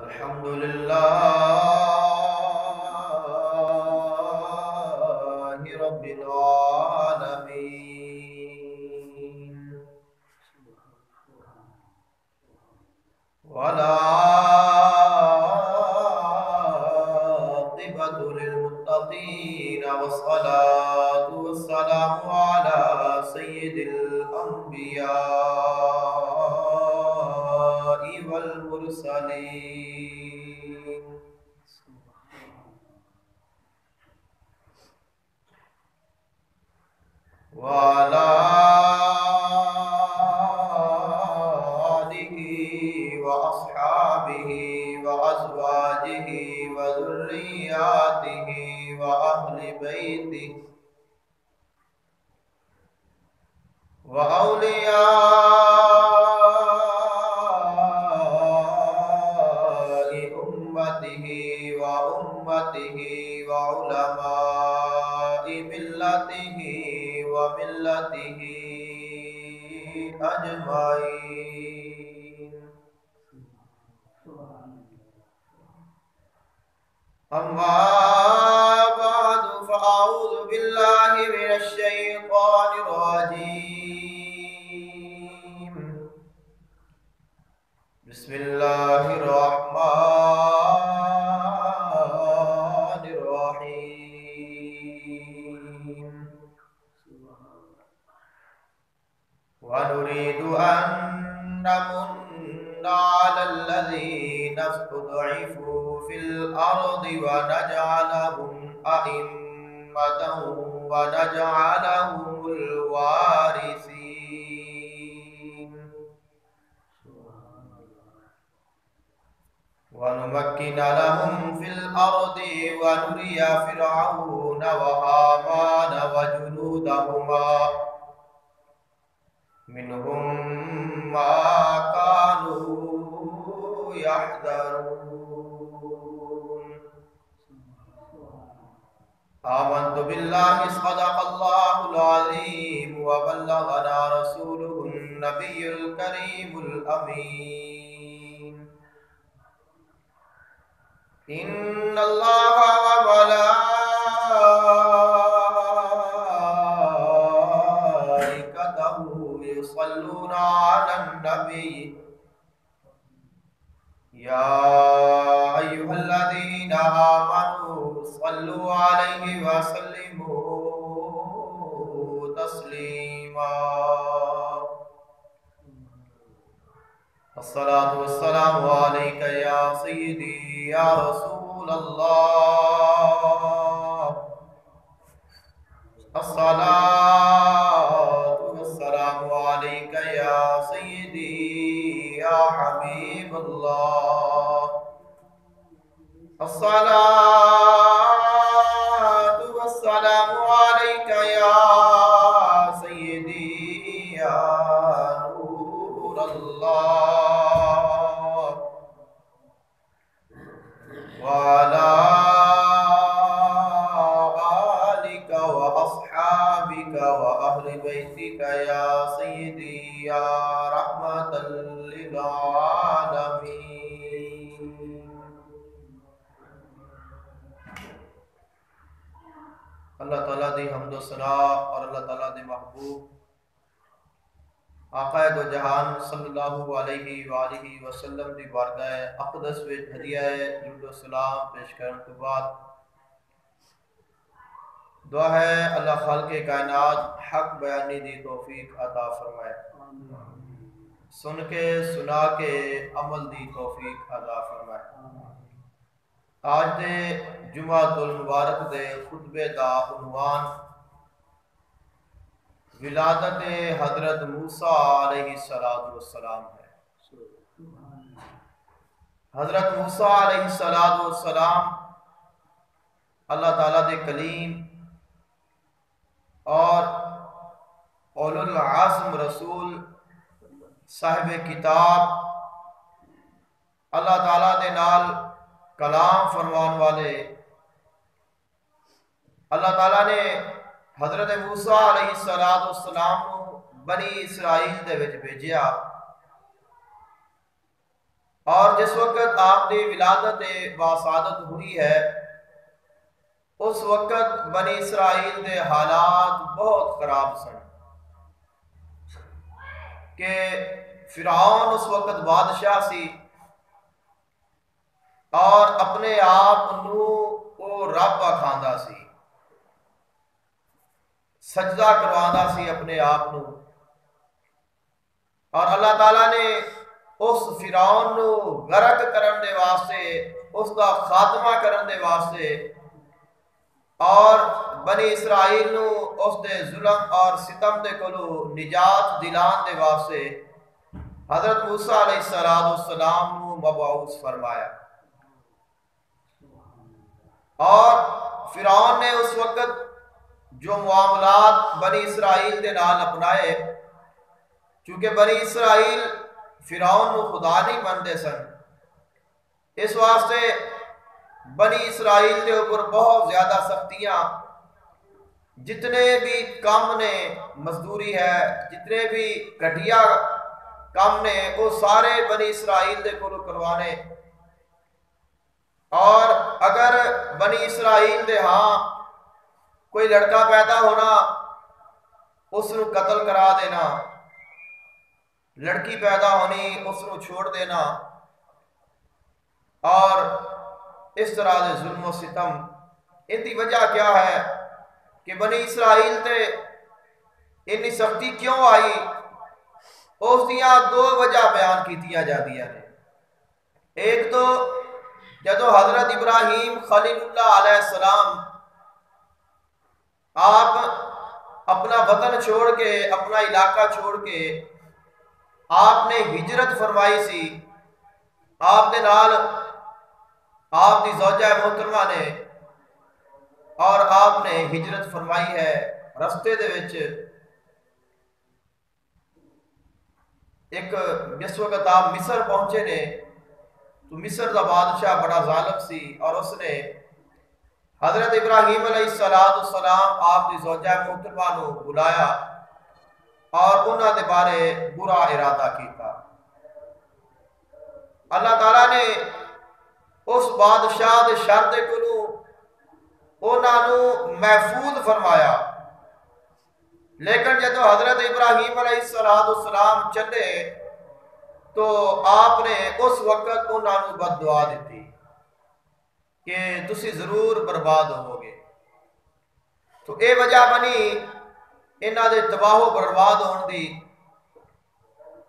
الحمد لله رب العالمين، والعاقبة للمتقين، والصلاة والسلام على سيد الأنبياء والمرسلين، وعلى آله وأصحابه وأزواجه وذرياته وأهل بيته وأولياء أمته وأمته وعلماء ملته وملته أجمعين. أما بعد، فأعوذ بالله من الشيطان الرجيم. بسم الله الرحمن الرحيم. ونريد أن نمن على الذين استضعفوا في الأرض ونجعلهم أئمة ونجعلهم الوارثين، ونمكن لهم في الأرض ونري فرعون وهامان وجنودهما منهم ما كانوا يحذرون. آمنت بالله، صدق الله العظيم، وبلغنا رسوله النبي الكريم الأمين. إن الله وملائكته يصلون على النبي، يا أيها الذين آمنوا صلوا عليه وسلموا تسليما. الصلاة والسلام عليك يا سيدي يا رسول الله، الصلاة والسلام عليك يا سيدي يا حبيب الله، الصلاة والسلام عليك يا سيدي يا نور الله، وعلى آلك وأصحابك وأهل بيتك يا سيدي يا رحمة للعالمين. اللہ تعالیٰ دی حمد و ثنا اور اللہ تعالیٰ دے محبوب آقا دو جہان صلی اللہ علیہ وآلہ وسلم دی بارگاہ اقدس وچ ہدیہ درود و سلام پیش کرنے کے بعد دعا ہے اللہ خالق کائنات حق بیانی دی توفیق عطا فرمائے، سن کے سنا کے عمل دی توفیق عطا فرمائے۔ آج دے جمعہ المبارک دے خطبے دا عنوان ولادت حضرت موسیٰ علیہ السلام ہے۔ حضرت موسیٰ علیہ السلام اللہ تعالیٰ دے کلیم اور اولو العزم رسول صاحب کتاب، اللہ تعالیٰ دے نال کلام فرمان والے، اللہ تعالیٰ نے حضرت موسیٰ علیہ السلام کو بنی اسرائیل دے وچ بھیجیا اور اور جس وقت آپ کی ولادت باسعادت ہوئی ہے اس وقت بنی اسرائیل دے حالات بہت خراب سن کہ فرعون اس وقت بادشاہ سی اور اپنے آپ کو رب آکھاندا سی، سجدہ کرواندا سی اپنے آپ نو، اور اللہ تعالیٰ نے اس فرعون نو غرق کرن دے واسطے، اس کا خاتمہ کرن دے واسطے اور بنی اسرائیل نو اس دے ظلم اور ستم دے کولو نجات دلان دے واسطے حضرت موسیٰ علیہ السلام نو مبعوث فرمایا۔ اور فرعون نے اس وقت جو معاملات بنی اسرائیل دے نال اپنائے، چونکہ بنی اسرائیل فرعون نو خدا نہیں مندے سن، اس واسطے بنی اسرائیل دے اوپر بہت زیادہ سختیاں، جتنے بھی کام نے مزدوری ہے، جتنے بھی گھٹیا کام نے وہ سارے بنی اسرائیل دے کولو کروانے، اور اگر بنی اسرائیل دے ہاں کوئی لڑکا پیدا ہونا اس نو قتل کرا دینا، لڑکی پیدا ہونی اس نو چھوڑ دینا، اور اس طرح دے ظلم و ستم۔ ان کی وجہ کیا ہے کہ بنی اسرائیل تے اتنی سختی کیوں آئی؟ اس دیاں دو وجہ بیان کیتیاں جاندیاں نے۔ ایک تو جدو حضرت ابراہیم خلیل اللہ علیہ السلام آپ اپنا وطن چھوڑ کے، اپنا علاقہ چھوڑ کے آپ نے ہجرت فرمائی سی، آپ دے نال آپ دی زوجہ محترمہ نے، اور آپ نے ہجرت فرمائی ہے۔ رستے دے وچ ایک جس وقت آپ مصر پہنچے نے تو مصر دا بادشاہ بڑا ظالم سی، اور اس نے حضرت ابراہیم علیہ السلام آپ دی زوجہ محترمہ نو بلایا اور انہاں دے بارے برا ارادہ کیتا۔ اللہ تعالیٰ نے اس بادشاہ دے شر دے کولوں انہاں نو محفوظ فرمایا، لیکن جدو حضرت ابراہیم علیہ السلام چلے تو آپ نے اس وقت انہاں نو بد دعا دیتی کہ تسی ضرور برباد ہو گے۔ تو اے وجہ بنی انہاں دے تباہ و برباد ہون دی۔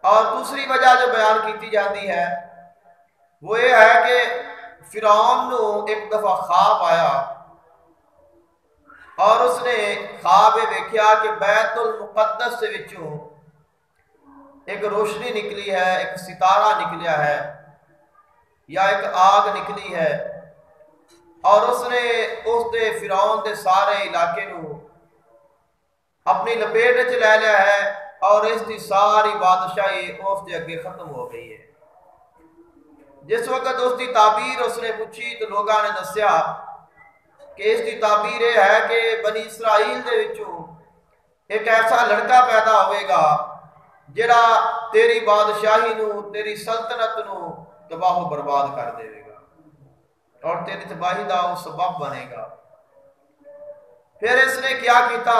اور دوسری وجہ جو بیان کیتی جاتی ہے وہ یہ ہے کہ فرعون نو ایک دفعہ خواب آیا اور اس نے خواب دیکھا کہ بیت المقدس سے وچوں ایک روشنی نکلی ہے، ایک ستارہ نکلیا ہے یا ایک آگ نکلی ہے، اور اس نے اس دے فرعون دے سارے علاقے نو اپنی لپیٹ وچ لے لیا ہے، اور اس دی ساری بادشاہی اس دے اگے ختم ہو گئی ہے۔ جس وقت اس دی تعبیر اس نے پوچھی تو لوگاں نے دسیا کہ اس دی تعبیر یہ ہے کہ بنی اسرائیل دے وچوں ایک ایسا لڑکا پیدا ہوئے گا جڑا تیری بادشاہی نو، تیری سلطنت نو تباہ و برباد کر دے گا اور تیری تباہی دا وہ سبب بنے گا۔ پھر اس نے کیا کیتا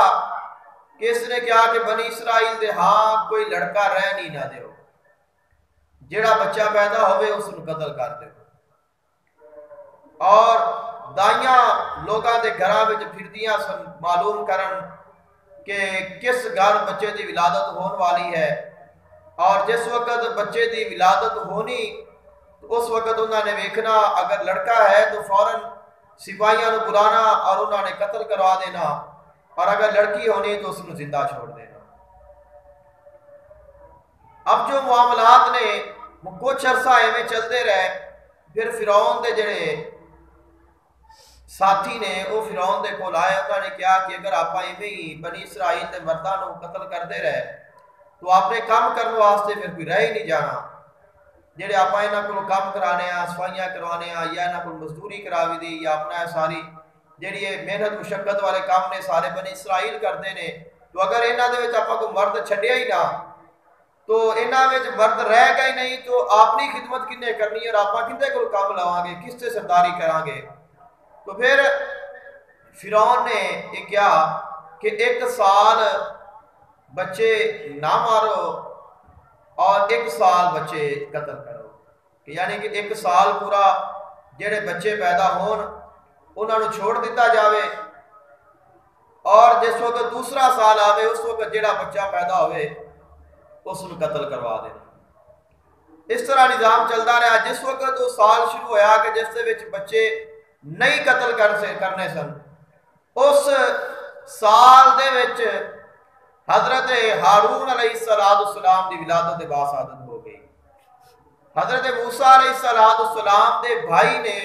کہ اس نے کہا کہ بنی اسرائیل دے ہاں کوئی لڑکا رہ نہیں نہ دیو، جڑا بچہ پیدا ہوئے اس نو قتل کر دے، اور دائیاں لوگاں دے گھراں وچ پھردیاں سن معلوم کرن کہ کس گھر بچے دی ولادت ہون والی ہے، اور جس وقت بچے دی ولادت ہونی تو اس وقت انہوں نے ویکھنا اگر لڑکا ہے تو فوراً سپاہیاں نو بلانا اور انہوں نے قتل کروا دینا، اور اگر لڑکی ہونی تو اس کو زندہ چھوڑ دینا۔ اب جو معاملات نے وہ کچھ عرصہ ایویں چلتے رہے، پھر فرعون دے جڑے ساتھی نے وہ فرعون دے کول آئے، انہوں نے کہا کہ اگر آپ ایویں ہی بنی اسرائیل دے مرداں نو قتل کرتے رہے تو آپ نے کام کرنے واسطے پھر کوئی رہ ہی نہیں جانا، جڑے آپ انہاں کو کام کرانے ہیں، صفائیاں کروانے ہیں، یا انہاں کو مزدوری کراوی دی، یا اپنا ساری جڑی محنت مشقت والے کام نے سارے بنی اسرائیل کرتے نے، تو اگر انہاں دے وچ آپاں کو مرد چھڈیا ہی نہ تو انہاں وچ مرد رہ گئے نہیں تو اپنی خدمت کنے کرنی ہے اور آپ کندے کول کام لاواں گے، کس سے سرداری کران گے؟ تو پھر فرعون نے یہ کیا کہ 1 سال بچے نہ مارو اور 1 سال بچے قتل کرو، یعنی کہ 1 سال پورا جڑے بچے پیدا ہون انہوں نے چھوڑ دیتا جاوے، اور جس وقت دوسرا سال آوے اس وقت جڑا بچہ پیدا ہوئے اس کو قتل کروا دینا۔ اس طرح نظام چلتا رہا جس وقت وہ سال شروع ہویا کہ جس دے وچ بچے نہیں قتل کرنے سن، اس سال دے وچ حضرت ہارون علیہ السلام دی ولادت باسعادت ہو گئی۔ حضرت موسیٰ علیہ السلام دے بھائی نے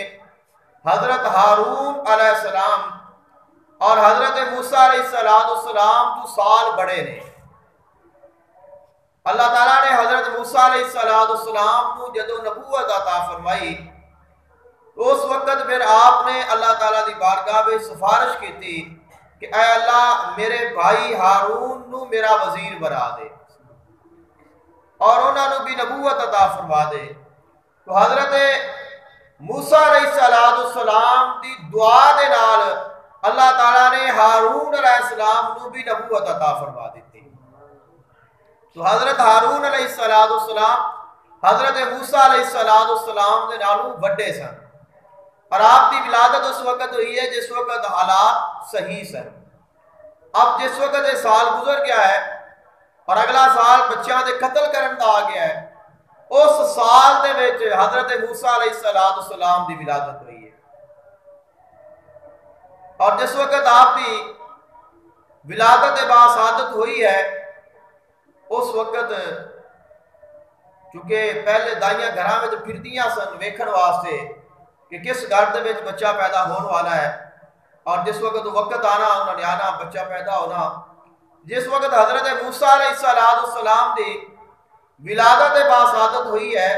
حضرت ہارون علیہ السلام اور حضرت موسیٰ علیہ السلام تو سال بڑے نے۔ اللہ تعالیٰ نے حضرت موسیٰ علیہ السلام کو جدو نبوت عطا فرمائی تو اس وقت پھر آپ نے اللہ تعالیٰ دی بارگاہ میں سفارش کی تھی کہ اے اللہ میرے بھائی ہارون نو میرا وزیر بنا دے اور انہوں نے بھی نبوت عطا فرما دے۔ تو حضرت موسیٰ علیہ السلام دی دعا دے نال اللہ تعالیٰ نے ہارون علیہ السلام نو بھی نبوت عطا فرما دیتی۔ تو حضرت ہارون علیہ السلام حضرت موسیٰ علیہ السلام دے نالوں بڑے سن، اور آپ کی ولادت اس وقت ہوئی ہے جس وقت حالات صحیح سن۔ اب جس وقت یہ سال گزر گیا ہے اور اگلا سال بچیاں دے قتل کرن دا آ گیا ہے، اس سال دے وچ حضرت موسیٰ علیہ السلام دی ولادت ہوئی ہے، اور جس وقت آپ کی ولادت باسعادت ہوئی ہے اس وقت چونکہ پہلے دائیاں گھراں میں پھردیاں سن ویکھن واسطے کہ کس گھر دے وچ بچہ پیدا ہونے والا ہے، اور جس وقت وقت آنا انہوں نے آنا بچہ پیدا ہونا۔ جس وقت حضرت موسیٰ علیہ السلام دی ولادت باسعادت ہوئی ہے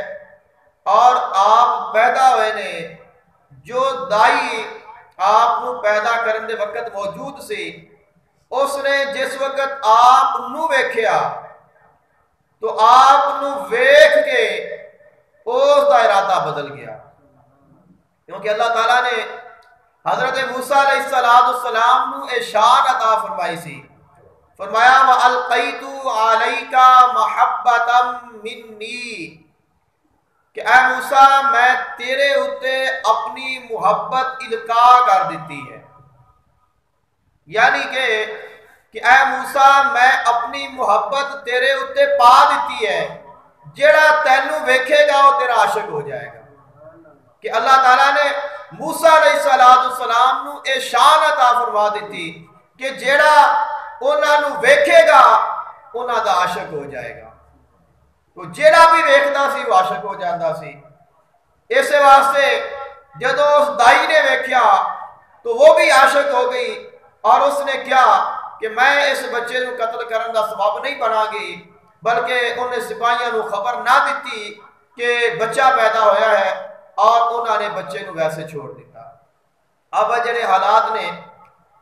اور آپ پیدا ہوئے نے، جو دائی آپ نو پیدا کرن دے وقت موجود سی اس نے جس وقت آپ نو ویکھیا تو آپ نو ویکھ کے اس دا ارادہ بدل گیا، کیونکہ اللہ تعالیٰ نے حضرت موسیٰ علیہ السلام نو اشارت عطا فرمائی سی، فرمایا وَأَلْقَيْتُ عَلَيْكَ مَحَبَّةً مِّنِّي کہ اے موسیٰ میں تیرے اتے اپنی محبت القاء کر دیتی ہے، یعنی کہ اے موسیٰ میں اپنی محبت تیرے اتے پا دیتی ہے، جڑا تینوں ویکھے گا وہ تیرا عاشق ہو جائے گا۔ کہ اللہ تعالیٰ نے موسیٰ علیہ السلام نو اے شان عطا فرما دیتی کہ جیڑا انہاں نو ویکھے گا انہاں دا عاشق ہو جائے گا، تو جیڑا بھی ویکھدا سی وہ عاشق ہو جاندا سی۔ اس واسطے جدو اس دائی نے ویکھیا تو وہ بھی عاشق ہو گئی، اور اس نے کیا کہ میں اس بچے نو قتل کرن دا سبب نہیں بنا گی، بلکہ انہیں سپاہیاں نو خبر نہ دیتی کہ بچہ پیدا ہویا ہے، اور انہوں نے بچے نو ویسے چھوڑ دیتا۔ اب جڑے حالات نے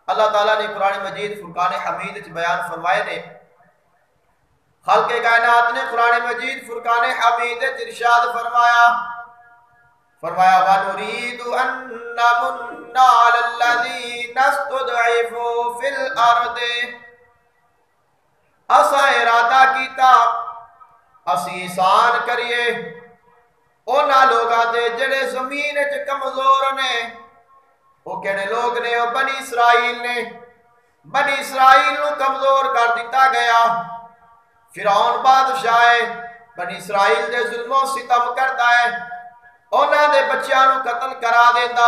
اللہ تعالیٰ نے قرآن مجید فرقان حمید وچ بیان فرمائے نے، خلق کائنات نے قرآن مجید فرقان حمید وچ ارشاد فرمایا وَنُرِيدُ أَن نَّمُنَّ عَلَى الَّذِينَ اسْتُضْعِفُوا فِي الْأَرْضِ، اساں ارادہ کیتا اسی احسان کریے اونا لوگاں دے جڑے زمین وچ کمزور نے۔ وہ کہنے لوگ نے وہ بنی اسرائیل نے، بنی اسرائیل نو کمزور کر دیتا گیا۔ فرعون بادشاہ بنی اسرائیل دے ظلم و ستم کرتا ہے، اونا دے بچیاں نو قتل کرا دیتا،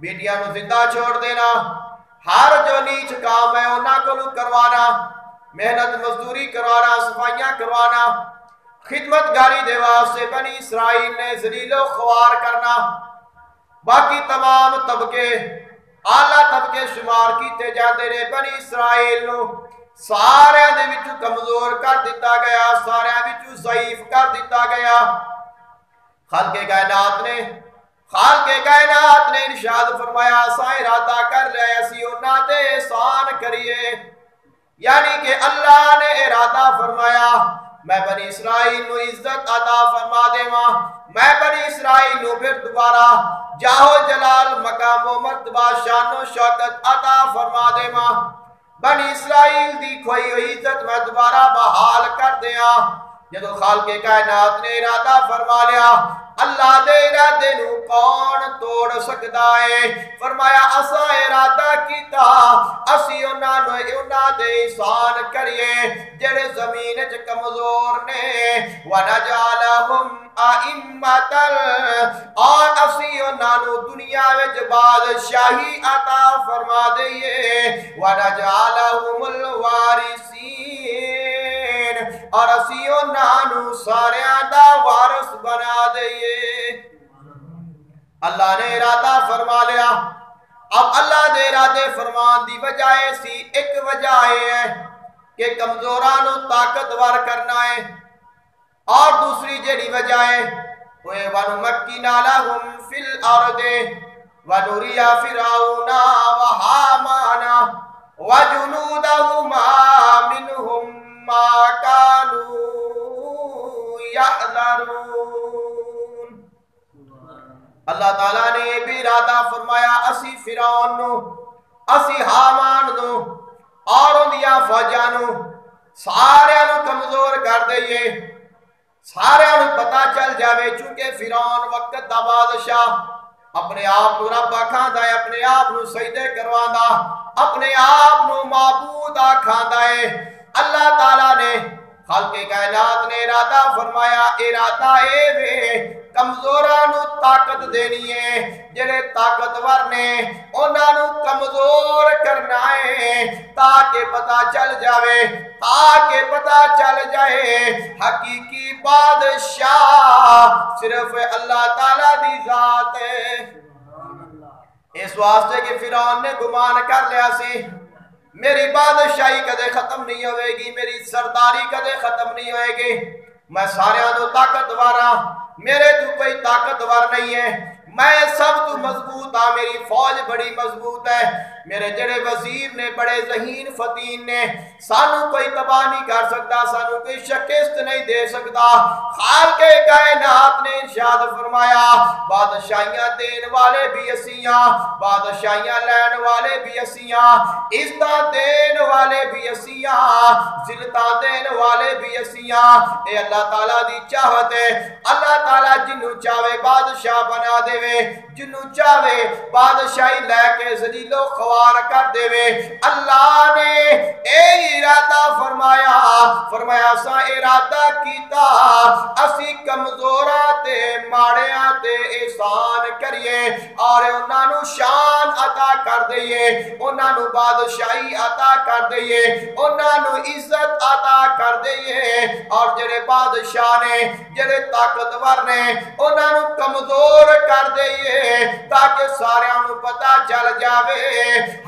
بیٹیاں نو زندہ چھوڑ دینا، ہر جو نیچ کام ہے اونا کو نو کروانا، محنت مزدوری کروانا، صفائیاں کروانا، خدمت گاری دے واسطے بنی اسرائیل نے ذلیل و خوار کرنا۔ باقی تمام طبقے اعلیٰ طبقے شمار کیتے جاتے رہے، بنی اسرائیل نو سارے دے وچوں کمزور کر دیتا گیا، سارے وچوں ضعیف کر دیتا گیا۔ خالق کائنات نے ارشاد فرمایا اساں ارادہ کر رہے اسی انہاں تے احسان کریے، یعنی کہ اللہ نے ارادہ فرمایا میں بنی اسرائیل نو عزت عطا فرما دے ماں، میں بنی اسرائیل نو پھر دوبارہ جاہو جلال مقام و مرتبہ شان و شوکت عطا فرما دے ماں، بنی اسرائیل دی کھوئی ہوئی عزت میں دوبارہ بحال کر دیا۔ جدو خالق کائنات نے ارادہ فرما لیا، اللہ دے ارادے نو کون توڑ سکتا ہے؟ فرمایا اسا ارادہ کیتا اسی انہاں دے احسان کریے جڑے زمین وچ کمزور نے، وَنَجْعَلَهُمْ أَئِمَّةً، اور اسی انہاں نو دنیا وچ بادشاہی عطا فرما دئیے، وَنَجْعَلَهُمُ الْوَارِثِينَ، اور اسی انہاں نو ساریاں دا وارث بنا دئیے۔ اللہ نے ارادہ فرما لیا، اب اللہ دے ارادے فرمان دی وجہ سی ایک وجہ ہے کہ کمزورانو طاقتور کرنا ہے، اور دوسری جڑی وجہ ہے وہ وَنُمَكِّنَ لَهُمْ فِي الْأَرْضِ وَنُرِيَ فِرْعَوْنَ وَهَامَانَ وَجُنُودَهُمَا مِنْهُمْ مَا كَانُوا يَحْذَرُونَ۔ اللہ تعالیٰ نے یہ بھی ارادہ فرمایا اسی فرعون نو، اسی حامان نو اور اندیاں فوجاں نو سارے نو کمزور کر دئیے، سارے نو پتہ چل جاوے چونکہ فرعون وقت دا بادشاہ اپنے آپ نو رب آکھاندا ہے، اپنے آپ نو سجدے کرواندا، اپنے آپ نو معبود آکھاندا ہے۔ اللہ تعالیٰ نے خالق کائنات نے ارادہ فرمایا، ارادہ اے وے کمزورانو طاقت دینی ہے، جڑے طاقتور نے انہاں نو کمزور کرنا ہے تاکہ پتہ چل جاوے، تاکہ پتہ چل جائے حقیقی بادشاہ صرف اللہ تعالیٰ دی ذات ہے۔ اس واسطے کہ فرعون نے گمان کر لیا سی میری بادشاہی کدے ختم نہیں ہوئے گی، میری سرداری کدے ختم نہیں ہوئے گی، میں سارے آنو طاقتور ہاں، میرے تو کوئی طاقتور نہیں ہے، میں سب تو مضبوط ہاں، میری فوج بڑی مضبوط ہے، میرے جڑے وزیر نے بڑے ذہین فتین نے، سانو کوئی تباہ نہیں کر سکتا، سانو کوئی شکست نہیں دے سکتا۔ خالق کائنات نے ارشاد فرمایا بادشاہیاں دین والے بھی اسیاں، بادشاہیاں لین والے بھی اسیاں، عزتاں دین والے بھی اسیاں، ذلتاں دین والے بھی اسیاں۔ اے اللہ تعالیٰ دی چاہت ہے، اللہ تعالیٰ جنوں چاہے بادشاہ بنا دے وے، جنوں چاہے بادشاہی لے کے ذلیل و خوار کر دے وے۔ اللہ نے اے ارادہ فرمایا، فرمایا سا ارادہ کیتا اسی کمزوراں تے ماڑیاں تے احسان کریے اور انہاں نو شان عطا کر دئیے، انہاں نو بادشاہی عطا کر دئیے، انہاں نو عزت عطا کر دئیے، اور جڑے بادشاہ نے جڑے طاقتور نے انہاں نو کمزور کر دئیے تاکہ سارے نو پتہ چل جاوے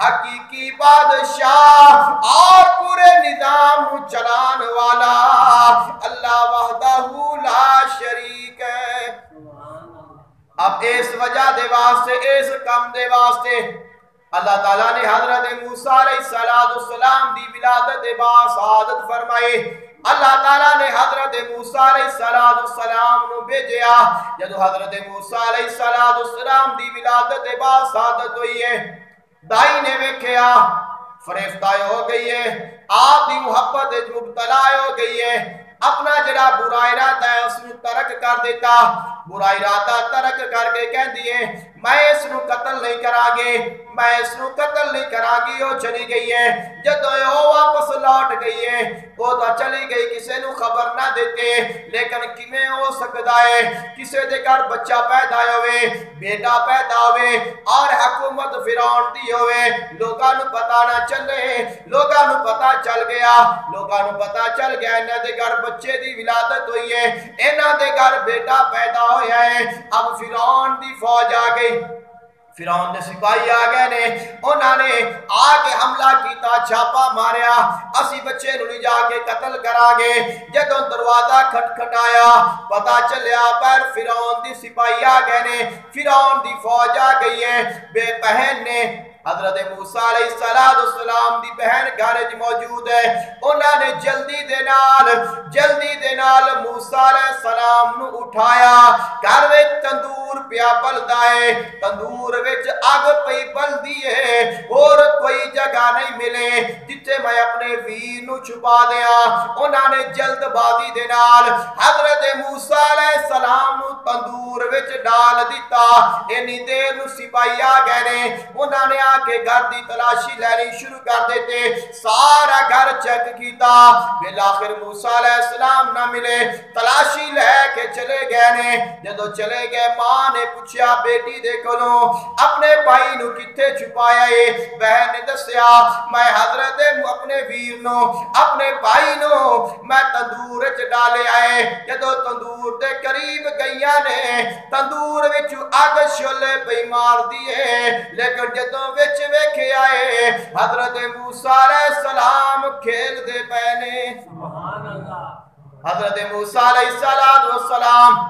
حقیقی بادشاہ اور پورے نظام نو چلان والا اللہ وحدہ لا شریک ہے۔ اب اس وجہ دے واسطے، اس کام دے واسطے اللہ تعالیٰ نے حضرت موسیٰ علیہ السلام دی ولادت باسعادت فرمائے۔ اللہ تعالیٰ نے حضرت موسیٰ علیہ السلام نو بھیجیا، جدو حضرت موسیٰ علیہ السلام دی ولادت باسعادت ہوئی ہے، دائی نے ویکھیا فریفتہ ہو گئی ہے، آپ دی محبت مبتلا ہو گئی ہے، اپنا جڑا برا ارادہ ہے اس نو ترک کر دیتا، برا ارادہ ترک کر کے کہہ دیے میں اس نو قتل نہیں کرا گے، میں اس نو قتل نہیں کرا گی، وہ چلی گئی ہے۔ جدو وہ واپس لوٹ گئی ہے، وہ تو چلی گئی کسے نو خبر نہ دیتے، لیکن کیویں ہو سکتا ہے کسے دے گھر بچہ پیدا ہوئے، بیٹا پیدا ہوئے اور حکومت فرعون دی ہوئے، لوگاں نو پتہ نہ چلے، لوگاں نو پتہ چل گیا، لوگاں نو پتہ چل گیا انہاں دے گھر بچے دی ولادت ہوئی ہے، انہاں دے گھر بیٹا پیدا ہویا ہے۔ اب فرعون دی فوج آ گئی، فرعون دے سپاہی آ گئے نے، انہاں نے آ کے حملہ کیتا، چھاپا ماریا، اسی بچے نو لے جا کے قتل کرا گے۔ جدوں دروازہ کھٹکھٹایا پتہ چلیا پر فرعون دی سپاہی آ گئے نے، فرعون دی فوج آ گئی ہے، بے بہن نے حضرت موسیٰ علیہ السلام دی بہن گھر موجود ہے انہوں نے جلدی دے نال موسیٰ علیہ السلام نو اٹھایا گھر وچ تندور پیا بلدا ہے تندور وچ اگ پئی بلدی ہے اور کوئی جگہ نہیں ملے جتھے میں اپنے ویر نو چھپا دیاں انہوں نے جلد بازی دے نال حضرت موسیٰ علیہ السلام نو تندور وچ ڈال دیتا اینی دیر نو سپاہی آ گئے نے انہوں نے آ کے گھر دی تلاشی لینی شروع کر دیتے سارا گھر چیک کیتا بالآخر موسیٰ علیہ السلام نہ ملے تلاشی لے کے چلے گئے نے جدو چلے گئے ماں نے پوچھا بیٹی دیکھو نو اپنے بھائی نو کتے چھپایا ہے بہن نے دسیا میں حضرت اپنے ویر نو اپنے بھائی نو میں تندور وچ ڈالے آئے جدو تندور دے قریب گئیاں نے تندور وچ اگ شولے پئی مار دیے لیکن جدو وچ ویکھے آئے حضرت موسیٰ علیہ السلام کھیل دے پہنے سبحان اللہ حضرت موسیٰ علیہ السلام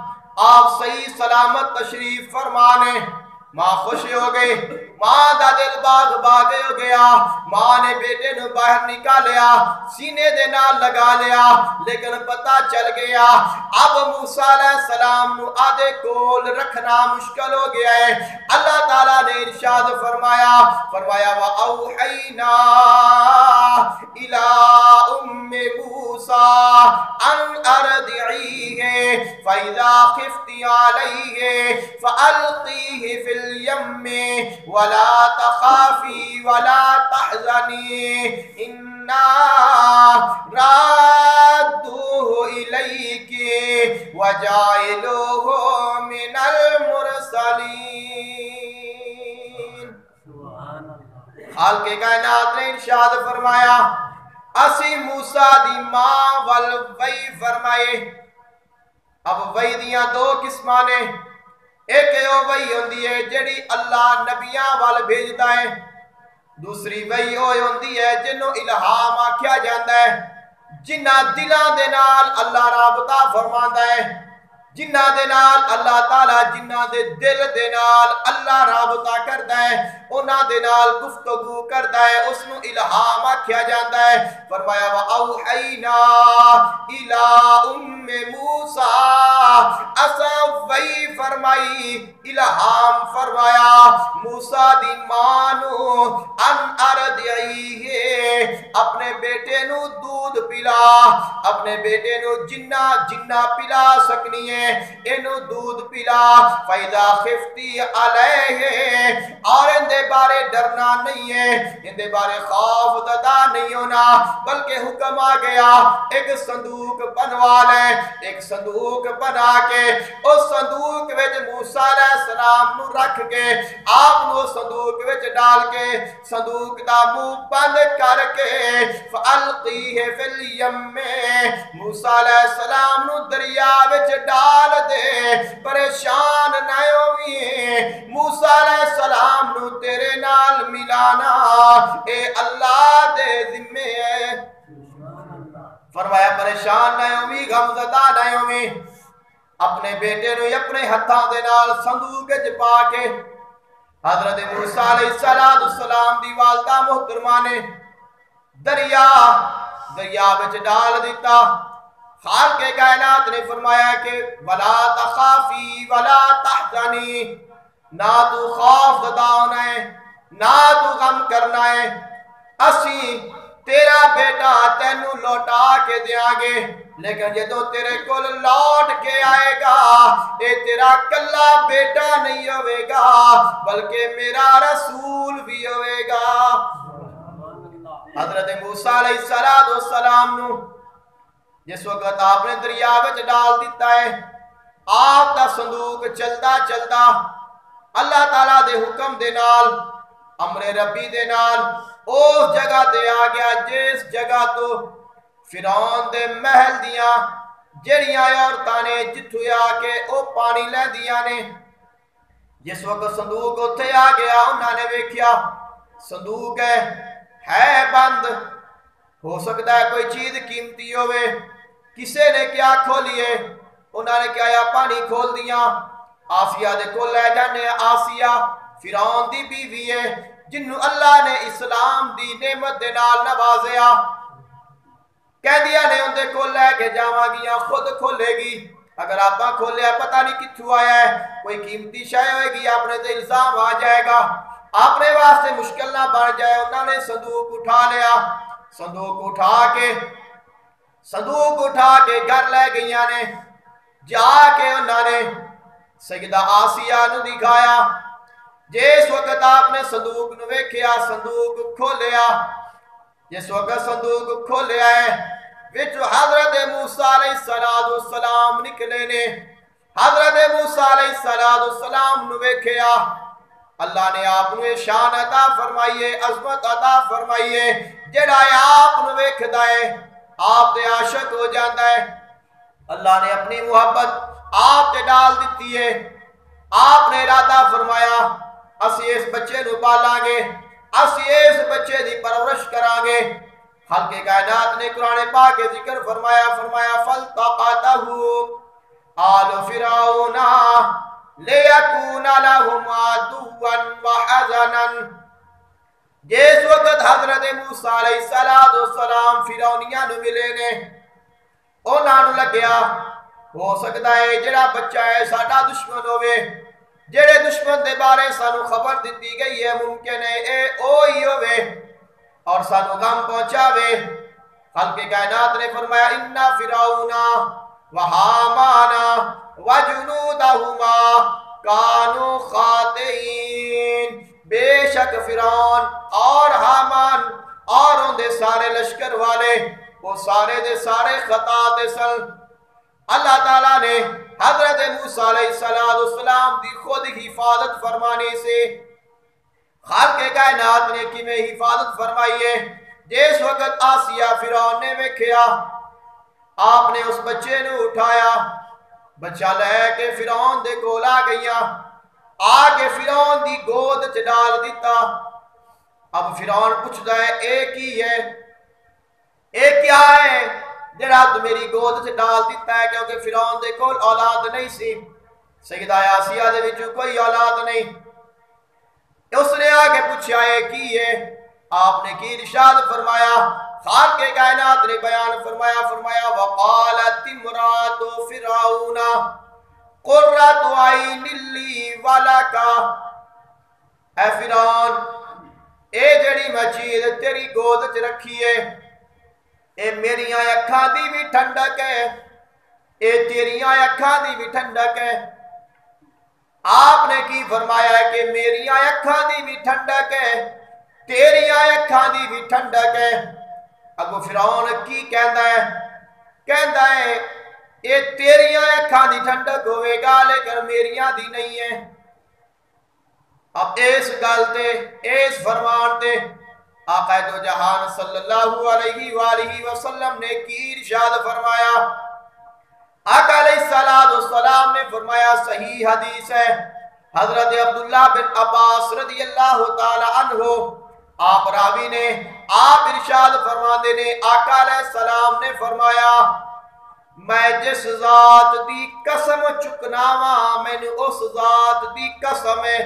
آپ صحیح سلامت تشریف فرمانے ماں خوشی ہو گئی ماں دا دل باغ ہو گیا ماں نے بیٹے نو باہر نکالیا سینے دے نال لگا لیا لیکن پتہ چل گیا اب موسیٰ علیہ السلام نو آدھے کول رکھنا مشکل ہو گیا ہے اللہ تعالیٰ نے ارشاد فرمایا وَأَوْحَيْنَا إِلَىٰ أُمِّ مُوسَىٰ أَنْ أَرْضِعِيهِ فَإِذَا خِفْتِ عَلَيْهِ فَأَلْقِيهِ فِي الْيَمِّ وَلَا تَخَافِي وَلَا تَحْزَنِي إِنَّا رَادُّوهُ إِلَيْكِ وَجَاعِلُوهُ مِنَ الْمُرْسَلِينَ خالق کائنات نے ارشاد فرمایا اسی موسیٰ دی ماں والوئی فرمائے اب وئی دیاں دو قسماں نے ایک وئی ہوندی ہے جڑی اللہ نبیاں وال بھیجدا ہے دوسری وئی ہوندی ہے جنوں الہام آکھیا جاندا ہے جنہ دلاں دے نال اللہ رابطہ فرماندا ہے جنہ دے نال اللہ تعالیٰ جنہ دے دل دے نال اللہ رابطہ کردا ہے انہاں دے نال گفتگو کردا ہے اس نو الہام آکھیا جاندا ہے فرمایا وَأَوْحَيْنَا إِلَىٰ أُمِّ مُوسَىٰ اساں وحی فرمائی الہام فرمایا موسیٰ دی ماں نو ان اردعیہ اپنے بیٹے نو دودھ پلا اپنے بیٹے نو جنہ پلا سکنی ہے انو دودھ پلا فَإِذَا خِفْتِ عَلَيْهِ اور ان دے بارے ڈرنا نہیں ہے ان دے بارے خوف زدہ نہیں ہونا بلکہ حکم آ گیا ایک صندوق بنوا لے ایک صندوق بنا کے اس صندوق وچ موسیٰ علیہ السلام نو رکھ کے آپ نو صندوق وچ ڈال کے صندوق دا منہ بند کر کے فَأَلْقِيهِ فِي الْيَمِّ موسیٰ علیہ السلام نو دریا وچ ڈال دے پریشان نہ ہوئی موسیٰ علیہ السلام نو تیرے نال ملانا اے اللہ دے ذمے ہے فرمایا پریشان نہ ہوئی غمزدہ نہ ہوئی اپنے بیٹے نو اپنے ہتھاں دے نال صندوق وچ پا کے حضرت موسیٰ علیہ السلام دی والدہ محترمہ نے دریا وچ ڈال دیتا خالق کائنات نے فرمایا کہ وَلَا تَخَافِي وَلَا تَحْزَنِي نہ تو خوف زدہ ہونا ہے نہ تو غم کرنا ہے اسی تیرا بیٹا تینو لوٹا کے دیاں گے لیکن جدو تیرے کول لوٹ کے آئے گا اے تیرا کلا بیٹا نہیں ہوئے گا بلکہ میرا رسول بھی ہوئے گا حضرت موسیٰ علیہ السلام نو جس وقت آپ نے دریا وچ ڈال دیتا ہے آپ دا صندوق چلدا اللہ تعالیٰ دے حکم دے نال امر ربی دے نال اس جگہ تے آ گیا جس جگہ تو فرعون دے محل دیاں جڑیاں عورتاں نے جتھوں آ کے او پانی لیندیاں نے جس وقت صندوق اتھے آ گیا انہاں نے ویکھیا صندوق ہے بند ہو سکتا ہے کوئی چیز قیمتی ہوئے کسے نے کیا کھولیے انہوں نے کیا پانی کھول دیا آسیہ دے کو لے جانے آسیہ فرعون دی بیوی ہے جنہوں اللہ نے اسلام دی نعمت دے نال نوازیا کہہ دیا نے ان دے کو لے کے جاواں گیاں خود کھولے گی اگر آپ کھولے پتہ نہیں کتھوں آیا ہے کوئی قیمتی شے ہوئے گی آپ نے تے الزام آ جائے گا آپ نے واسطے مشکل نہ بن جائے انہوں نے صندوق اٹھا لیا صندوق اٹھا کے گھر لے گئیاں نے جا کے انہوں نے سیدہ آسیہ نو دکھایا جس وقت آپ نے صندوق نو ویکھیا صندوق کھولیا جس وقت صندوق کھولیا ہے وچ حضرت موسیٰ علیہ السلام نکلے نے حضرت موسیٰ علیہ السلام نو ویکھیا اللہ نے آپ نو شان عطا فرمائیے عظمت عطا فرمائیے جڑا آپ نو ویکھدا ہے آپ تے عاشق ہو جاندا ہے اللہ نے اپنی محبت آپ تے ڈال دیتی ہے آپ نے ارادہ فرمایا اسی اس بچے نو پالاں گے اسی اس بچے دی پرورش کران گے خالق کائنات نے قرآن پاک کے ذکر فرمایا فَالْتَقَطَهُ آلُ فِرْعَوْنَ لِيَكُونَ لَهُمْ عَدُوًّا وَحَزَنًا جس وقت حضرت موسیٰ علیہ السلام فرعونیاں نو ملے نے انہاں نو لگیا ہو سکتا ہے جڑا بچہ ہے ساڈا دشمن ہوئے جڑے دشمن دے بارے سانو خبر دیتی گئی ہے ممکن ہے اے اوہی ہوئے اور سانو غم پہنچاوے خالق کائنات نے فرمایا اِنَّ فِرْعَوْنَ وَحَامَانَ وَجُنُودَهُمَا كَانُوا خَاطِئِينَ بے شک فرعون اور حامان اور ان دے سارے لشکر والے وہ سارے دے سارے خطا دے سن اللہ تعالیٰ نے حضرت موسیٰ علیہ السلام دی خود حفاظت فرمانے سے خالق کائنات نے کی میں حفاظت فرمائیے جس وقت آسیہ فرعون نے ویکھیا آپ نے اس بچے نے اٹھایا بچہ لے کے فرعون دے کول آ گئیاں آگے فرعون دی گود چ ڈال دیتا اب فرعون پوچھتا ہے اے کی ہے اے کیا ہے جڑا تو میری گود سے ڈال دیتا ہے کیونکہ فرعون دے کول اولاد نہیں سی سیدہ آسیہ دے وچ کوئی اولاد نہیں اس نے آگے پوچھا ہے کی ہے آپ نے کی ارشاد فرمایا خالق کائنات نے بیان فرمایا وقالت امرات فرعون قرۃ عین لی ولک اے فرعون اے جڑی میں چیز تیری گود چ رکھی ہے اے میریاں اکھاں دی بھی ٹھنڈک ہے اے تیریاں اکھاں دی بھی ٹھنڈک ہے آپ نے کی فرمایا ہے کہ میریاں اکھاں دی بھی ٹھنڈک ہے تیریاں اکھاں دی بھی ٹھنڈک ہے اگو فرعون کی کہندا ہے اے تیریاں اکھاں دی ٹھنڈک ہوئے گا لیکن میریاں دی نہیں ہے اب اس گل تے اس فرمان تے آقا دو جہان صلی اللہ علیہ وآلہ وسلم نے کی ارشاد فرمایا آقا علیہ السلام نے فرمایا صحیح حدیث ہے حضرت عبداللہ بن عباس رضی اللہ تعالی عنہ آپ راوی نے آپ ارشاد فرماندے نے آقا علیہ السلام نے فرمایا میں جس ذات دی قسم چکناواں میں نے اس ذات دی قسم ہے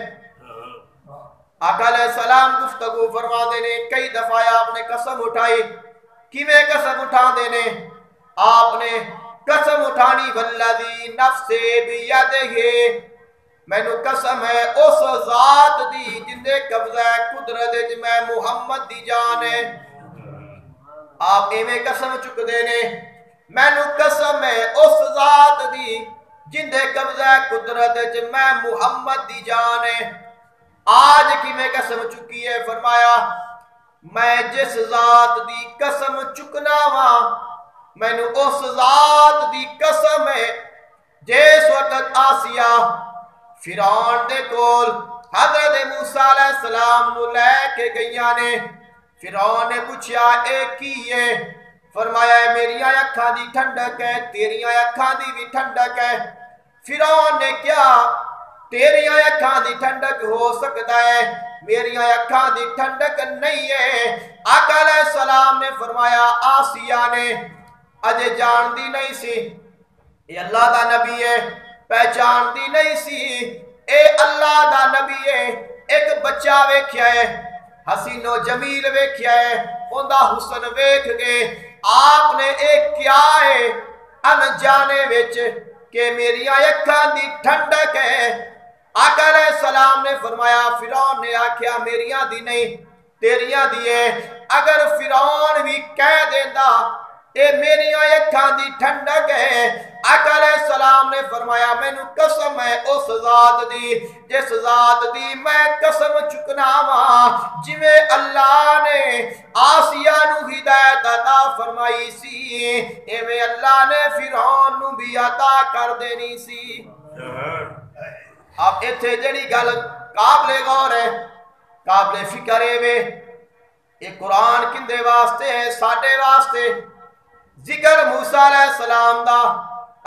آقا علیہ السلام گفتگو فرما دینے کئی دفعہ آپ نے قسم اٹھائی کیویں قسم اٹھا دینے آپ نے قسم اٹھانی والذی نفس بیدہ میں نے قسم ہے اس ذات دی جندے قبضہ قدرت جی میں محمد دی جان ہے آپ ایویں قسم چک دینے میں نے قسم ہے اس ذات دی جندے قبضہ قدرت جی میں محمد دی جان ہے آج کی میں قسم چکی ہے فرمایا میں جس ذات دی قسم چکنا وا میں نے اس ذات دی قسم ہے جس وقت آسیہ فرعون دے کول حضرت موسیٰ علیہ السلام نو لے کے گئیاں نے فرعون نے پوچھا اے کی ہے فرمایا ہے میری اکھاں دی ٹھنڈک ہے تیری اکھاں دی بھی ٹھنڈک ہے فرعون نے کیا تیری اکھاں دی ٹھنڈک ہو سکتا ہے میری اکھاں دی ٹھنڈک نہیں ہے آقا علیہ السلام نے فرمایا آسیہ نے اجے جان دی نہیں سی اے اللہ دا نبی ہے پہچان دی نہیں سی اے اللہ دا نبی ہے ایک بچہ ویکھیا ہے حسین و جمیل ویکھیا ہے اوندا حسن ویکھ کے آپ نے ایک کیا ہے انجانے وچ کہ میری اکھاں دی ٹھنڈک ہے۔ آقا علیہ السلام نے فرمایا فرعون نے آکھیا میریاں دی نہیں تیریاں دی ہے۔ اگر فرعون بھی کہہ دیندا اے میری اکھاں دی ٹھنڈک ہے، آقا علیہ السلام نے فرمایا مینوں قسم ہے اس ذات دی جس ذات دی میں قسم چکنا وا جویں اللہ نے آسیہ نو ہدایت عطا فرمائی سی ایویں اللہ نے فرعون نو بھی عطا کر دینی سی۔ اب ایتھے جڑی گل قابل غور ہے قابل فکر ہے یہ قرآن کندے واسطے ہے ساڈے واسطے۔ ذکر موسیٰ علیہ السلام دا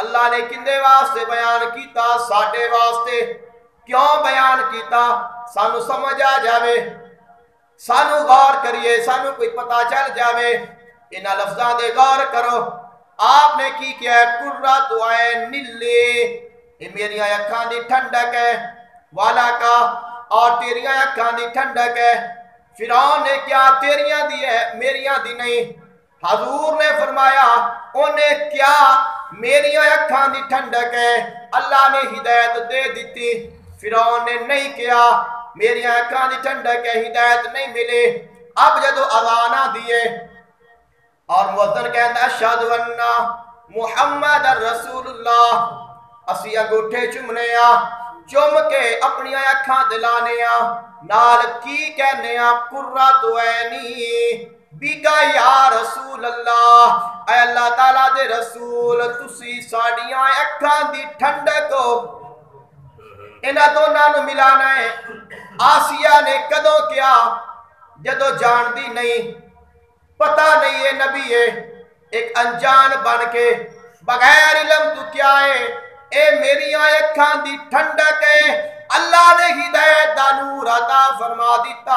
اللہ نے کندے واسطے بیان کیتا ساڈے واسطے۔ کیوں بیان کیتا سانو سمجھ آ جاوے سانو غور کریے سانو کوئی پتہ چل جاوے انہاں لفظاں دے غور کرو۔ آپ نے کی کیا ہے قرۃ عین لی یہ میری اکھاں دی ٹھنڈک ہے والا کا اور تیری اکھاں دی ٹھنڈک ہے۔ فرعون نے کیا تیریاں دی ہے میریاں دی نہیں۔ حضور نے فرمایا انہیں کیا میری اکھاں دی ٹھنڈک ہے اللہ نے ہدایت دے دیتی۔ فرعون نے نہیں کیا میری اکھاں دی ٹھنڈک ہے ہدایت نہیں ملے۔ اب جدو اذانہ دیے اور مؤذن کہتا اشہد ان محمد رسول اللہ اسی انگوٹھے چومنے چوم کے اپنی اکھاں دلانے نال کی کہنے قرۃ عینی بیگا یا رسول اللہ اے اللہ تعالیٰ دے رسول تسی ساڑیاں اکھاں دی ٹھنڈک ہو۔ انہاں دونوں نو ملانا ہے۔ آسیہ نے کدوں کیا جدو جان دی نہیں پتہ نہیں ہے نبی ہے ایک انجان بن کے بغیر علم تو کیا ہے اے میری اکھاں دی ٹھنڈک ہے اللہ نے ہدایت دا نور عطا فرما دیتا۔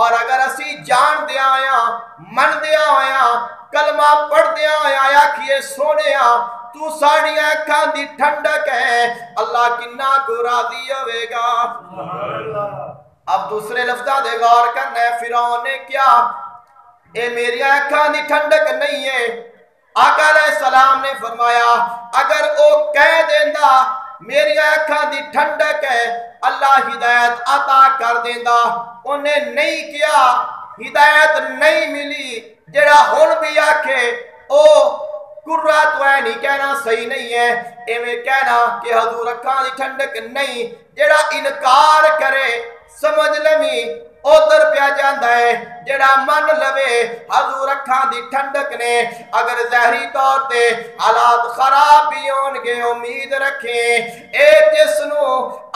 اور اگر اسی جان دیا آیا من دیا آیا کلمہ پڑھ دیا آیا کیے سونے تو ساڑی اکھاں دی ٹھنڈک ہے اللہ کنا کو راضی ہوئے گا۔ اب دوسرے لفظہ دے غور کرنا ہے فرعون نے کیا اے میری اکھاں دی ٹھنڈک نہیں ہے۔ آقا علیہ السلام نے فرمایا اگر او کہہ دیندا میری اکھاں دی ٹھنڈک ہے اللہ ہدایت عطا کر دیندا انہیں نہیں کیا ہدایت نہیں ملی۔ جڑا ہن بھی آکھے او قرۃ عین کہنا صحیح نہیں ہے ایویں کہنا کہ حضور اکھاں دی ٹھنڈک نہیں۔ جڑا انکار کرے سمجھ لمی ادھر پیا جاندا ہے جڑا من لوے حضور اکھاں دی ٹھنڈک نے۔ اگر ظاہری طور تے حالات خراب بھی ہون گے امید رکھیں اے جس نو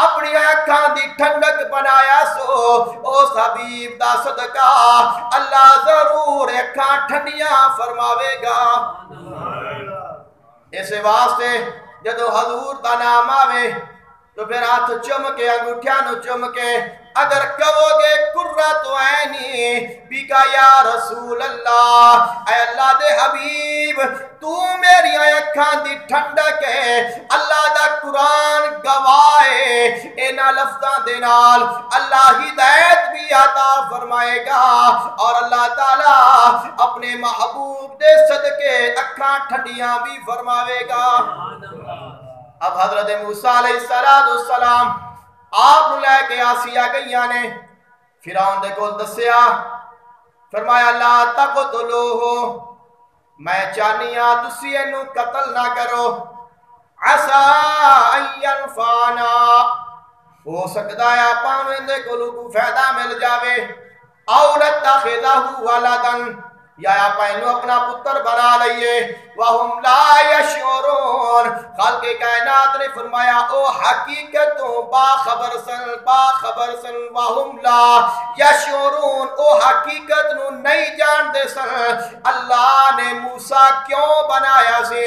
اپنی اکھاں دی ٹھنڈک بنایا سو او حبیب دا صدقہ اللہ ضرور اکھاں ٹھنڈیاں فرماوے گا۔ اس واسطے جدو حضور دا نام آوے تو پھر ہاتھ چم کے انگوٹھیاں نو چم کے اگر کہو گے قرۃ عینی بیگا یا رسول اللہ اے اللہ دے حبیب تو میری اکھاں دی ٹھنڈک ہے اللہ دا قرآن گواہے انہاں لفظاں دے نال اللہ ہدایت بھی عطا فرمائے گا اور اللہ تعالیٰ اپنے محبوب دے صدقے اکھاں ٹھنڈیاں بھی فرماوے گا۔ اب حضرت موسیٰ علیہ السلام آپ لے کے آسیہ گئیاں نے فرعون دے کول دسیا فرمایا لا تقتلوہ میں چاہنیاں تسی اینو قتل نہ کرو عسا ان ینفعنا ہو سکتا ہے آپاں دے کولو کو فائدہ مل جاوے او نتخذہ ولدن یا آپا انہوں اپنا پتر بنا لئیے وَهُمْ لَا يَشْعُرُونَ خالق کائنات نے فرمایا او حقیقتوں باخبر سن وَهُمْ لَا يَشْعُرُونَ او حقیقت نو نہیں جان دے سن اللہ نے موسیٰ کیوں بنایا سے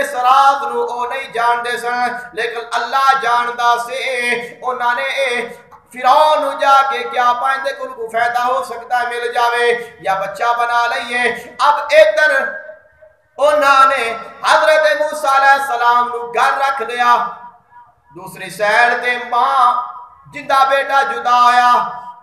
اس راز نو او نہیں جان دے سن لیکن اللہ جاندہ سے انہوں نے فرعون جا کے کیا پائندے کو فائدہ ہو سکتا ہے مل جاوے یا بچہ بنا لئیے۔ اب ادھر انہوں نے حضرت موسیٰ علیہ السلام نو گھر رکھ دیا دوسری سائر دے ماں جندہ بیٹا جدا آیا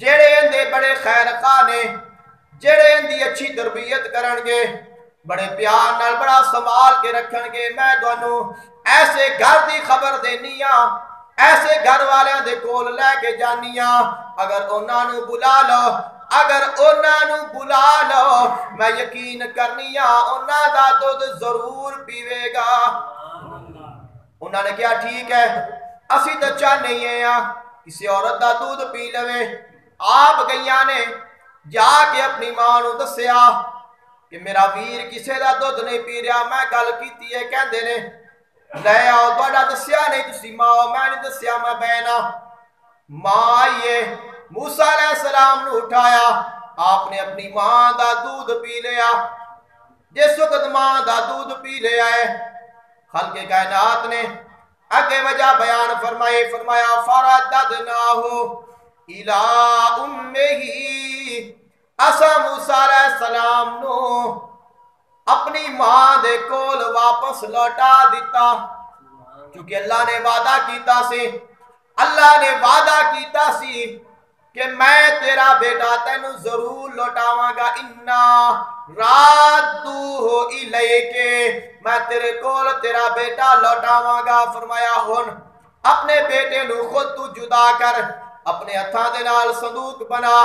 جڑے اندے بڑے خیر خواہ نے، جڑے اندی اچھی تربیت کرن گے، بڑے پیار نال بڑا سنبھال کے رکھن گے، میں دوانوں ایسے گھر دی خبر دینیاں، ایسے گھر والیاں دے کول لے کے جانیاں، اگر انہاں نو بلا لو، اگر انہاں نو بلا لو، میں یقین کرنیاں انہاں دا دودھ ضرور پیوے گا۔ انہاں نے کیا ٹھیک ہے، اسی تو چاہنے ہیں کسی عورت دا دودھ پی لوے۔ آپ گئیاں نے جا کے اپنی ماں نو دسیا کہ میرا ویر کسے دا دودھ نہیں پی رہا، میں گل کیتی ہے، کہندے نے لے آؤ تہاڈا دسیا نہیں تسی ماں، میں نہیں دسیا، میں بہنا۔ ماں آئیے، موسیٰ علیہ السلام نے اٹھایا، آپ نے اپنی ماں دا دودھ پی لیا۔ جس وقت ماں دا دودھ پی لیا ہے، خلق کائنات نے اگے وجہ بیان فرمایا فرددناہو الی امہی، اسا موسیٰ علیہ السلام نو اپنی ماں دے کول واپس لوٹا دیتا، کیونکہ اللہ نے وعدہ کیتا سی، اللہ نے وعدہ کیتا سی کہ میں تیرا بیٹا تینو ضرور لوٹاواں گا، انا رادوہ الیکے، میں تیرے کول تیرا بیٹا لوٹاواں گا۔ فرمایا ہن اپنے بیٹے نو خود تو جدا کر، اپنے ہتھاں دے نال صندوق بنا،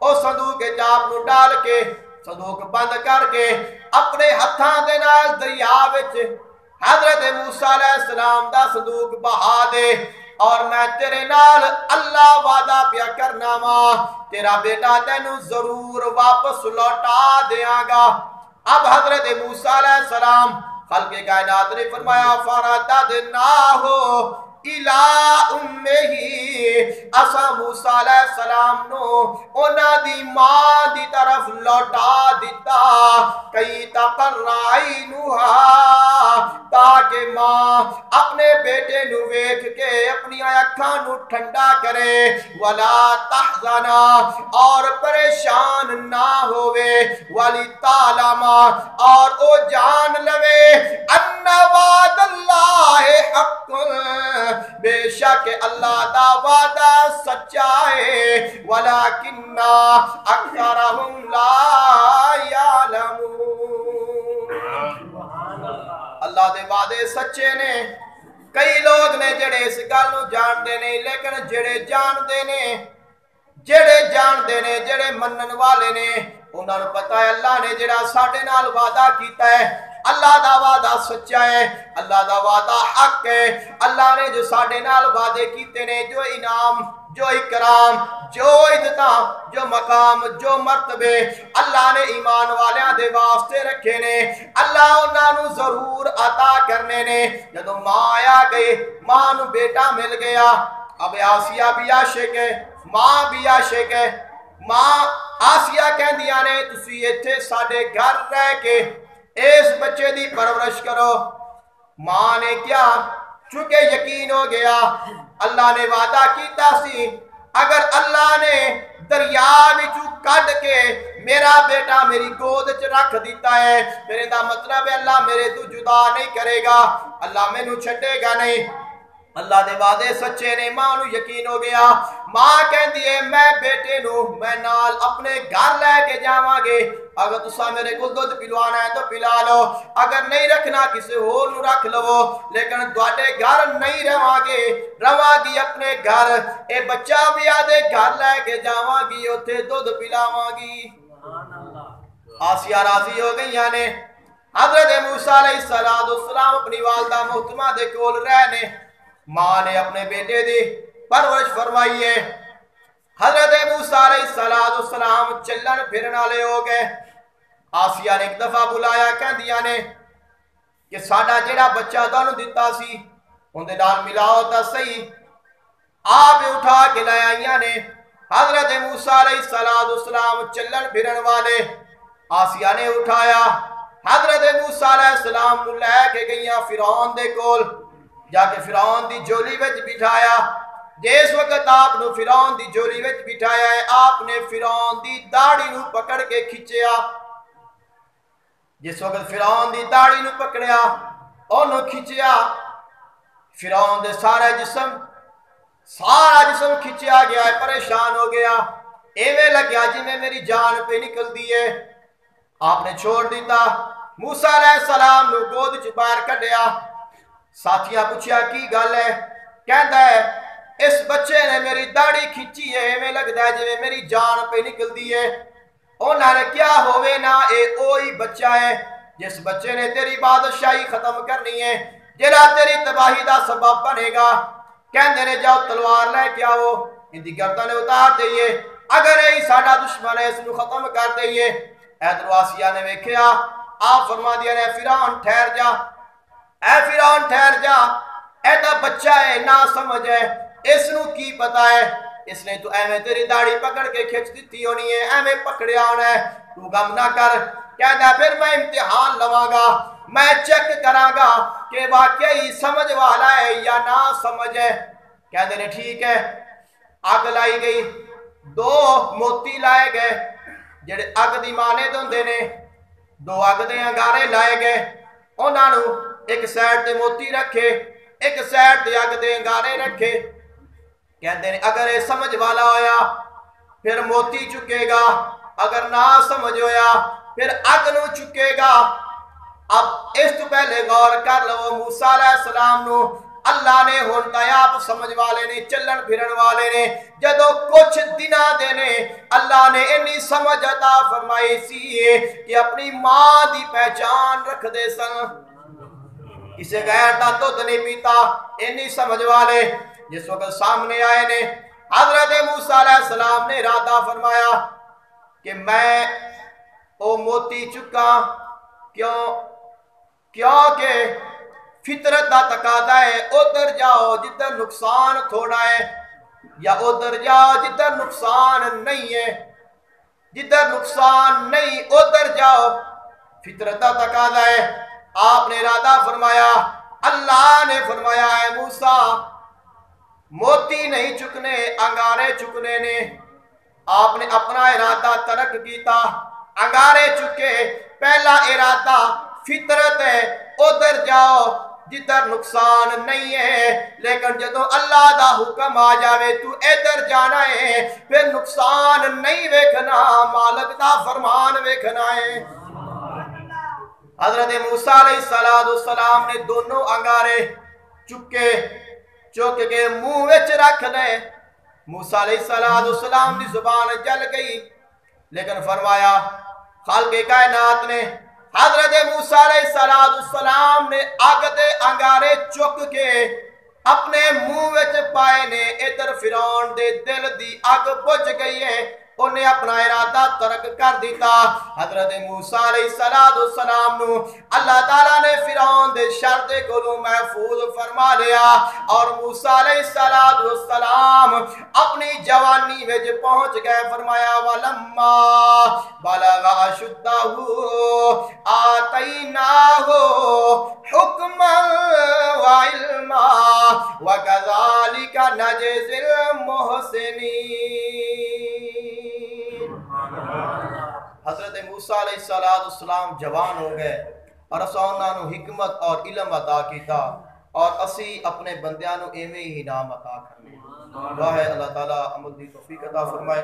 او صندوق چاپ نو ڈال کے صندوق بند کر کے اپنے ہتھاں دے نال دریا وچ حضرت موسیٰ علیہ السلام دا صندوق بہا دے، اور میں تیرے نال اللہ وعدہ پیا کرنا ماں، تیرا بیٹا تینو ضرور واپس لوٹا دیاں گا۔ اب حضرت موسیٰ علیہ السلام خلق کائنات نے فرمایا فرددناہو الی امہی، اسا موسیٰ علیہ السلام نو انہاں دی ماں دی طرف لوٹا دیتا، کئی تقر عینہا، تاکہ ماں اپنے بیٹے نو ویکھ کے اپنی اکھاں نو ٹھنڈا کرے، ولا تحزنا، اور پریشان نہ ہوئے، ولی تعلما، اور او جان لوے، ان وعد اللہ حق، بے شک اللہ دا وعدہ سچا ہے، ولیکن اکثرہم لا یعلمون، اللہ دے وعدے سچے نے۔ کئی لوگ نے جڑے اس گل نو جان دے نے، لیکن جڑے جان دے نے، جڑے منن والے نے، انہاں نوں پتہ ہے اللہ نے جڑا ساڈے نال وعدہ کیتا ہے، اللہ دا وعدہ سچا ہے، اللہ دا وعدہ حق ہے۔ اللہ نے جو ساڈے نال وعدے کیتے نے، جو انعام، جو اکرام، جو عزتاں، جو مقام، جو مرتبے اللہ نے ایمان والیاں دے واسطے رکھے نے، اللہ انہاں نوں ضرور عطا کرنے نے۔ جدوں ماں آیا گئے، ماں نوں بیٹا مل گیا، اب آسیہ بھی عاشق ہے، ماں بھی عاشق ہے۔ ماں آسیہ کہندیاں نے تسی ایتھے ساڈے گھر رہ کے اس بچے دی پرورش کرو۔ ماں نے کیا، چونکہ یقین ہو گیا اللہ نے وعدہ کیتا سی، اگر اللہ نے دریا وچوں کڈ کے میرا بیٹا میری گود چ رکھ دیتا ہے، میرے دا مطلب ہے اللہ میرے تو جدا نہیں کرے گا، اللہ مینوں چھڈے گا نہیں۔ اللہ دے وعدے سچے نے، ماں نو یقین ہو گیا۔ ماں کہندی ہے میں بیٹے نو میں نال اپنے گھر لے کے جاواں گے، اگر تساں میرے کو دودھ پلوانا ہے تو پلا لو، اگر نہیں رکھنا کسی ہور نو رکھ لو، لیکن تواڈے گھر نہیں رواں گی اپنے گھر، اے بچہ بھی آدھے گھر لے کے جاواں گی، اوتھے دودھ پلاواں گی۔ آسیہ راضی ہو گئیاں نے۔ حضرت موسیٰ علیہ السلام اپنی والدہ محترمہ دے کول رہنے، ماں نے اپنے بیٹے دی پرورش فرمائی ہے۔ حضرت موسیٰ علیہ السلام چلن پھرن والے ہو گئے۔ آسیہ نے ایک دفعہ بلایا، کہندیاں نے کہ ساڈا جڑا بچہ تانوں دتا سی اندے نال ملاؤ تا صحیح۔ آپ اٹھا کے لے آئیاں نے۔ حضرت موسیٰ علیہ السلام چلن پھرن والے، آسیہ نے اٹھایا، حضرت موسیٰ علیہ السلام نو لے کے گئیاں فرعون دے کول، جا کے فرعون دی جولی وچ بٹھایا۔ جس وقت آپ نو فرعون دی جولی وچ بٹھایا ہے، آپ نے فرعون دی داڑھی نو پکڑ کے کھچیا۔ جس وقت فرعون دی داڑھی نو پکڑیا، انہوں کھچیا، فرعون دے سارا جسم کھچیا گیا ہے، پریشان ہو گیا۔ ایویں لگیا جی میں میری جان پہ نکل دیے. آپ نے چھوڑ دیتا. موسیٰ علیہ السلام نو گود چ باہر کڈیا. ساتھیاں پوچھیا کی گل ہے؟ کہندا ہے اس بچے نے میری داڑھی کھچی ہے ایویں لگدا ہے جویں میری جان پہ نکل دی ہے. انہاں نے کیا ہووے نا اے اوہی بچہ ہے جس بچے نے تیری بادشاہی ختم کرنی ہے جڑا تیری تباہی دا سبب بنے گا. کہندے نے جاؤ تلوار لے کے آؤ ان دی گردن اتار دئیے اگر یہی ساڈا دشمن ہے اس نو ختم کر دئیے. ادھر آسیہ نے ویکھیا آپ فرما دیا نے فرعون ٹھہر جا اے فرعون ٹھہر جا ایتا بچہ ہے نا سمجھ ہے اس نو کی پتا ہے اس نے تو ایویں تیری داڑھی پکڑ کے کھچ دیتی ہونی ہے ایویں پکڑیا ہونا ہے تو غم نہ کر. کہتا پھر میں امتحان لواں گا میں چیک کراں گا کہ واقعی سمجھ والا ہے یا نہ سمجھ ہے. کہتے نے ٹھیک ہے. اگ لائی گئی 2 موتی لائے گئے جڑے اگ دی مانے دوندے نے 2 اگ دے انگارے لائے گئے انہاں نو ایک سائڈ تے موتی رکھے ایک سائڈ تے اگ دے انگارے رکھے. کہتے ہیں اگر یہ سمجھ والا ہویا پھر موتی چکے گا اگر نہ سمجھ ہویا پھر اگ نو چکے گا. اب اس تو پہلے غور کر لو موسیٰ علیہ السلام نو اللہ نے ہوندا آپ سمجھ والے نے چلن پھرن والے نے جدو کچھ دنہ دینے اللہ نے انی سمجھ عطا فرمائی سی کہ اپنی ماں دی پہچان رکھ دے سن. کسے غیر دا دودھ نہیں پیتا انی سمجھ والے جس وقت سامنے آئے نے حضرت موسیٰ علیہ السلام نے ارادہ فرمایا کہ میں او موتی چکا کیونکہ فطرت دا تقاضا ہے ادھر جاؤ جدھر نقصان تھوڑا ہے یا ادھر جاؤ جدھر نقصان نہیں ہے جدھر نقصان نہیں ادھر جاؤ فطرت دا تقاضا ہے. آپ نے ارادہ فرمایا اللہ نے فرمایا ہے موسیٰ موتی نہیں چکنے انگارے چکنے نے. آپ نے اپنا ارادہ ترک کیتا انگارے چکے. پہلا ارادہ فطرت ہے ادھر جاؤ جدھر نقصان نہیں ہے لیکن جدو اللہ دا حکم آ جاوے تو ادھر جانا ہے پھر نقصان نہیں ویکھنا مالک دا فرمان ویکھنا ہے. حضرت موسیٰ علیہ السلام نے دونوں انگارے چک کے منہ وچ رکھ لے. موسیٰ علیہ السلام دی زبان جل گئی لیکن فرمایا خالق کائنات نے حضرت موسیٰ علیہ السلام نے آگ دے انگارے چک کے اپنے منہ وچ پائے نے ادھر فرعون دے دل دی آگ بجھ گئی ہے انہیں اپنا ارادہ ترک کر دیتا. حضرت موسیٰ علیہ السلام نو اللہ تعالیٰ نے فرعون دے شر دے کولوں محفوظ فرما لیا اور موسیٰ علیہ السلام اپنی جوانی وچ پہنچ گئے. فرمایا ولما بلغ اشدہ آتیناہ حکما وعلما وکذالک نجزی المحسنین. حضرت موسیٰ علیہ السلام جوان ہو گئے اور اساں نو حکمت اور علم عطا کیتا اور اسی اپنے بندیاں نو ایویں ہی انعام عطا کرنے. واہ اللہ تعالی عمل دی توفیق عطا فرمائے.